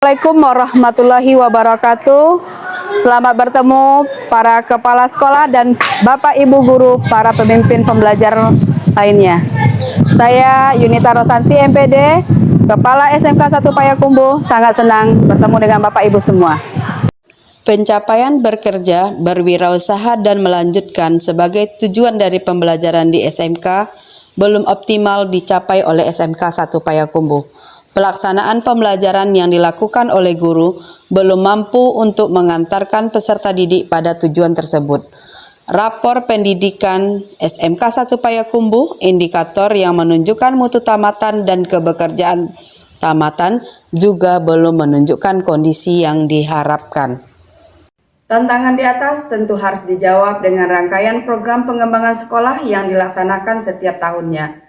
Assalamualaikum warahmatullahi wabarakatuh. Selamat bertemu para kepala sekolah dan Bapak Ibu guru, para pemimpin pembelajar lainnya. Saya Yunita Rosanti MPD, Kepala SMK 1 Payakumbuh, sangat senang bertemu dengan Bapak Ibu semua. Pencapaian bekerja, berwirausaha dan melanjutkan sebagai tujuan dari pembelajaran di SMK belum optimal dicapai oleh SMK 1 Payakumbuh. Pelaksanaan pembelajaran yang dilakukan oleh guru belum mampu untuk mengantarkan peserta didik pada tujuan tersebut. Rapor pendidikan SMK 1 Payakumbuh, indikator yang menunjukkan mutu tamatan dan kebekerjaan tamatan juga belum menunjukkan kondisi yang diharapkan. Tantangan di atas tentu harus dijawab dengan rangkaian program pengembangan sekolah yang dilaksanakan setiap tahunnya.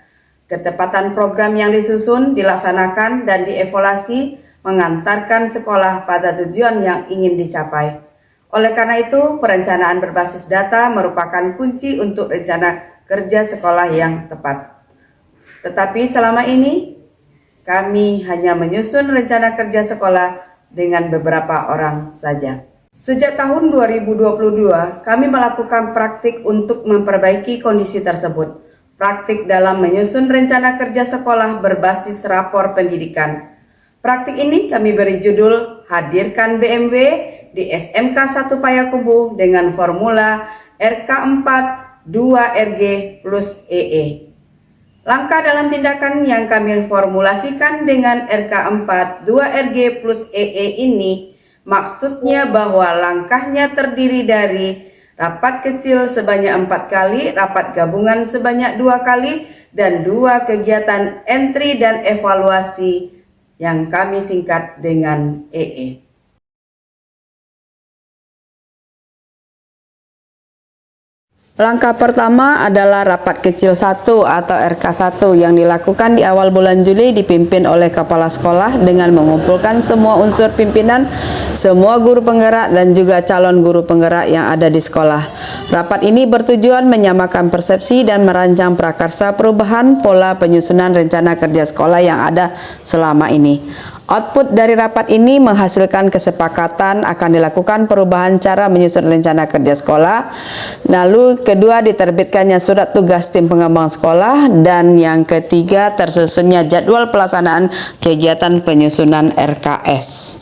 Ketepatan program yang disusun, dilaksanakan, dan dievaluasi mengantarkan sekolah pada tujuan yang ingin dicapai. Oleh karena itu, perencanaan berbasis data merupakan kunci untuk rencana kerja sekolah yang tepat. Tetapi selama ini, kami hanya menyusun rencana kerja sekolah dengan beberapa orang saja. Sejak tahun 2022, kami melakukan praktik untuk memperbaiki kondisi tersebut. Praktik dalam menyusun rencana kerja sekolah berbasis rapor pendidikan. Praktik ini kami beri judul Hadirkan BMW di SMK 1 Payakumbuh dengan formula RK4 2RG plus EE. Langkah dalam tindakan yang kami formulasikan dengan RK4 2RG plus EE ini maksudnya bahwa langkahnya terdiri dari rapat kecil sebanyak 4 kali, rapat gabungan sebanyak 2 kali, dan 2 kegiatan entry dan evaluasi yang kami singkat dengan EE. Langkah pertama adalah rapat kecil 1 atau RK1 yang dilakukan di awal bulan Juli dipimpin oleh kepala sekolah dengan mengumpulkan semua unsur pimpinan, semua guru penggerak dan juga calon guru penggerak yang ada di sekolah. Rapat ini bertujuan menyamakan persepsi dan merancang prakarsa perubahan pola penyusunan rencana kerja sekolah yang ada selama ini. Output dari rapat ini menghasilkan kesepakatan akan dilakukan perubahan cara menyusun rencana kerja sekolah. Lalu kedua, diterbitkannya surat tugas tim pengembang sekolah, dan yang ketiga, tersusunnya jadwal pelaksanaan kegiatan penyusunan RKS.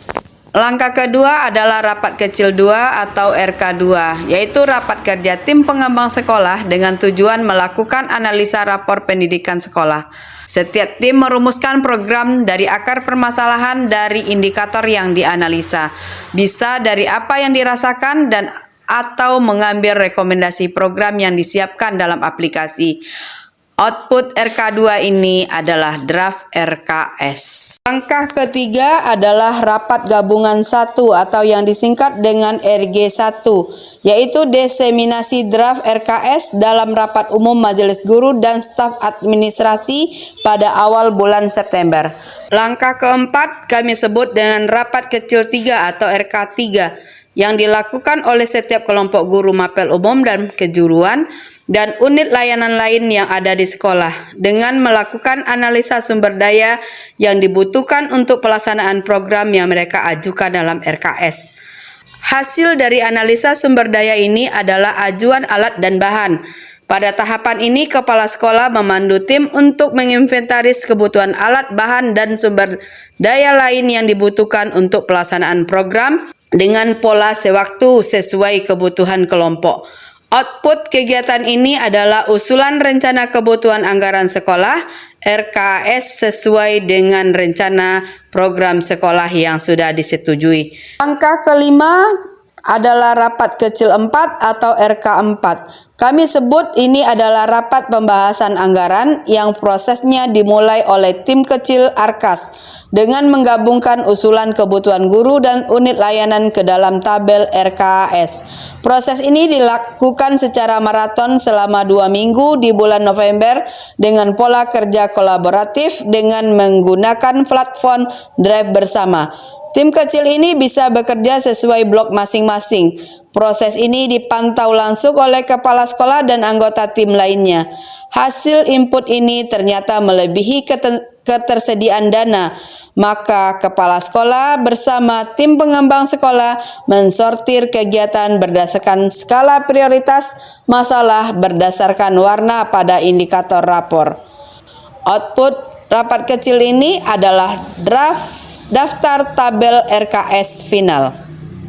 Langkah kedua adalah rapat kecil 2 atau RK2, yaitu rapat kerja tim pengembang sekolah dengan tujuan melakukan analisa rapor pendidikan sekolah. Setiap tim merumuskan program dari akar permasalahan dari indikator yang dianalisa, bisa dari apa yang dirasakan dan atau mengambil rekomendasi program yang disiapkan dalam aplikasi. Output RK2 ini adalah draft RKS. Langkah ketiga adalah rapat gabungan 1 atau yang disingkat dengan RG1, yaitu diseminasi draft RKS dalam rapat umum majelis guru dan staf administrasi pada awal bulan September. Langkah keempat kami sebut dengan rapat kecil 3 atau RK3 yang dilakukan oleh setiap kelompok guru mapel umum dan kejuruan dan unit layanan lain yang ada di sekolah dengan melakukan analisa sumber daya yang dibutuhkan untuk pelaksanaan program yang mereka ajukan dalam RKS. Hasil dari analisa sumber daya ini adalah ajuan alat dan bahan. Pada tahapan ini, kepala sekolah memandu tim untuk menginventaris kebutuhan alat, bahan, dan sumber daya lain yang dibutuhkan untuk pelaksanaan program dengan pola sewaktu sesuai kebutuhan kelompok. Output kegiatan ini adalah usulan rencana kebutuhan anggaran sekolah RKS sesuai dengan rencana program sekolah yang sudah disetujui. Langkah kelima adalah rapat kecil 4 atau RK4. Kami sebut ini adalah rapat pembahasan anggaran yang prosesnya dimulai oleh tim kecil Arkas dengan menggabungkan usulan kebutuhan guru dan unit layanan ke dalam tabel RKS. Proses ini dilakukan secara maraton selama 2 minggu di bulan November dengan pola kerja kolaboratif dengan menggunakan platform Drive bersama. Tim kecil ini bisa bekerja sesuai blok masing-masing. Proses ini dipantau langsung oleh kepala sekolah dan anggota tim lainnya. Hasil input ini ternyata melebihi ketersediaan dana, maka kepala sekolah bersama tim pengembang sekolah mensortir kegiatan berdasarkan skala prioritas masalah berdasarkan warna pada indikator rapor. Output rapat kecil ini adalah daftar tabel RKS final.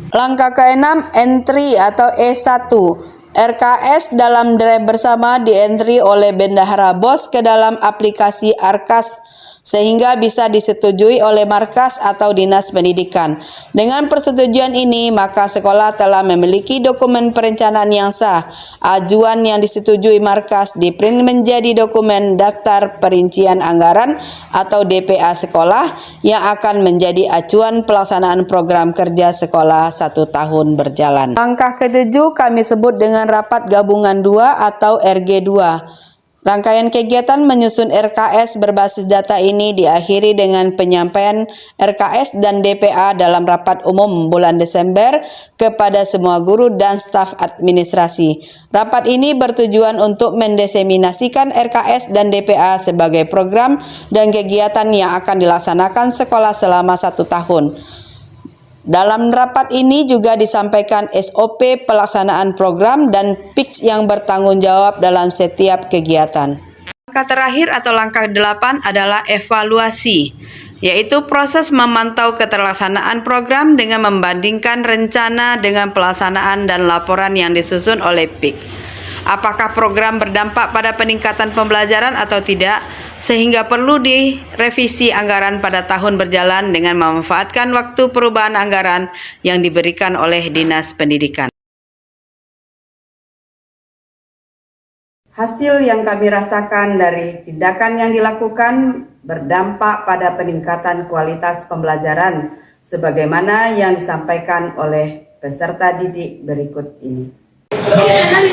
Langkah ke-6, entry atau E1. RKS dalam drive bersama di-entry oleh bendahara BOS ke dalam aplikasi Arkas sehingga bisa disetujui oleh markas atau dinas pendidikan. Dengan persetujuan ini, maka sekolah telah memiliki dokumen perencanaan yang sah. Ajuan yang disetujui markas diprint menjadi dokumen daftar perincian anggaran atau DPA sekolah yang akan menjadi acuan pelaksanaan program kerja sekolah 1 tahun berjalan. Langkah ke-7 kami sebut dengan rapat gabungan 2 atau RG2. Rangkaian kegiatan menyusun RKS berbasis data ini diakhiri dengan penyampaian RKS dan DPA dalam rapat umum bulan Desember kepada semua guru dan staf administrasi. Rapat ini bertujuan untuk mendiseminasikan RKS dan DPA sebagai program dan kegiatan yang akan dilaksanakan sekolah selama 1 tahun. Dalam rapat ini juga disampaikan SOP pelaksanaan program dan PIX yang bertanggung jawab dalam setiap kegiatan. Langkah terakhir atau langkah 8 adalah evaluasi, yaitu proses memantau keterlaksanaan program dengan membandingkan rencana dengan pelaksanaan dan laporan yang disusun oleh PIX. Apakah program berdampak pada peningkatan pembelajaran atau tidak? Sehingga perlu direvisi anggaran pada tahun berjalan dengan memanfaatkan waktu perubahan anggaran yang diberikan oleh Dinas Pendidikan. Hasil yang kami rasakan dari tindakan yang dilakukan berdampak pada peningkatan kualitas pembelajaran sebagaimana yang disampaikan oleh peserta didik berikut ini.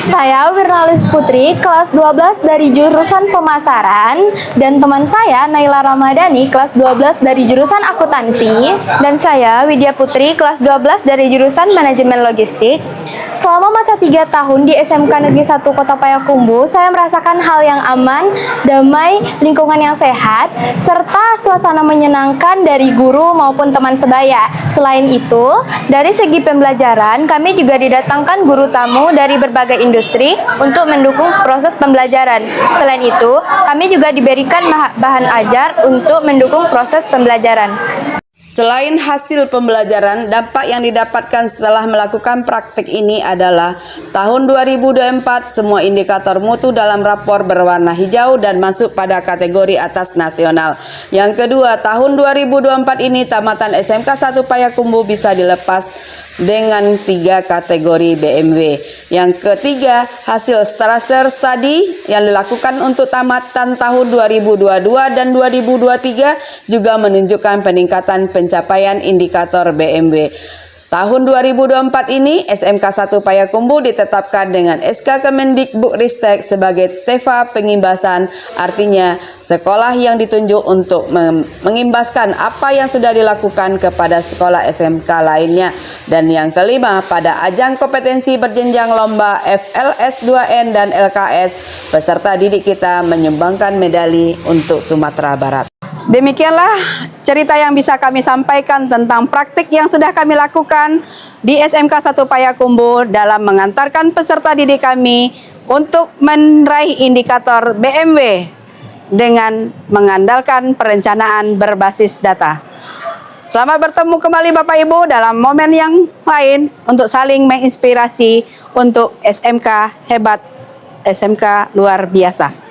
Saya Wirnalis Putri, kelas 12 dari jurusan pemasaran, dan teman saya Naila Ramadhani, kelas 12 dari jurusan akuntansi, dan saya Widya Putri, kelas 12 dari jurusan manajemen logistik. Selama masa 3 tahun di SMK Negeri 1 Kota Payakumbuh, saya merasakan hal yang aman, damai, lingkungan yang sehat, serta suasana menyenangkan dari guru maupun teman sebaya. Selain itu, dari segi pembelajaran, kami juga didatangkan guru tamu dari berbagai industri untuk mendukung proses pembelajaran. Selain itu, kami juga diberikan bahan ajar untuk mendukung proses pembelajaran. Selain hasil pembelajaran, dampak yang didapatkan setelah melakukan praktik ini adalah tahun 2024 semua indikator mutu dalam rapor berwarna hijau dan masuk pada kategori atas nasional. Yang kedua, tahun 2024 ini tamatan SMK 1 Payakumbuh bisa dilepas dengan 3 kategori BMW. Yang ketiga, hasil Strasser Study yang dilakukan untuk tamatan tahun 2022 dan 2023 juga menunjukkan peningkatan pencapaian indikator BMW. Tahun 2024 ini, SMK 1 Payakumbuh ditetapkan dengan SK Kemendikbudristek sebagai TEFA pengimbasan, artinya sekolah yang ditunjuk untuk mengimbaskan apa yang sudah dilakukan kepada sekolah SMK lainnya. Dan yang kelima, pada ajang kompetensi berjenjang lomba FLS 2N dan LKS, peserta didik kita menyumbangkan medali untuk Sumatera Barat. Demikianlah cerita yang bisa kami sampaikan tentang praktik yang sudah kami lakukan di SMK 1 Payakumbuh dalam mengantarkan peserta didik kami untuk meraih indikator BMW dengan mengandalkan perencanaan berbasis data. Selamat bertemu kembali Bapak Ibu dalam momen yang lain untuk saling menginspirasi untuk SMK hebat, SMK luar biasa.